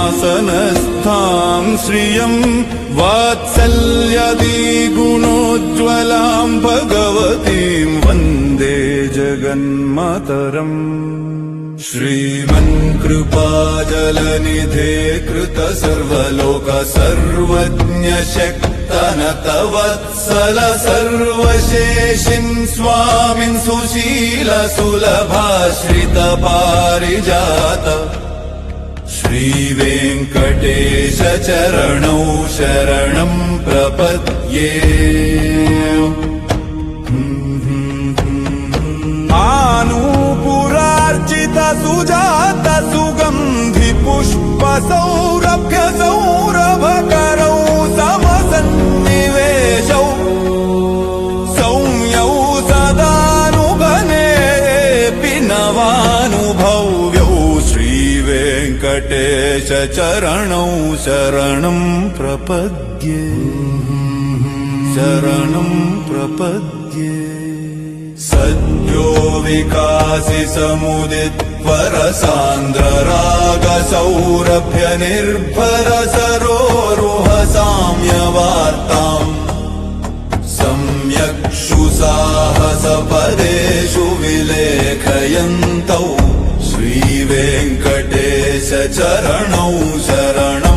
सिंहासनस्थां श्रियं वात्सल्यदिगुणोज्ज्वलां भगवतीं वन्दे जगन्मातरम्। श्रीमन्कृपाजलनिधे कृत सर्वलोक सर्वज्ञ शक्तनत वत्सल सर्वशेषिन् स्वामिन् सुशील सुलभाश्रित पारिजात श्रीवेङ्कटेश चरणौ शरणं प्रपद्ये। सुजात सुगंधि पुष्प सौरभ्य सौरभकरौ समसन्निवेशौ सौम्यौ सदानुगनेऽपि नवानुभव्यौ श्रीवेङ्कटेश चरणौ शरणं प्रपद्ये शरणं प्रपद्ये। सद्यो विकासि समुदित परसान्द्र राग सौरभ्य निर्भर सरोरुह साम्यवार्ताम् सम्यक्षु साहस पदेषु विलेखयन्तौ श्रीवेङ्कटेश चरणौ शरणम्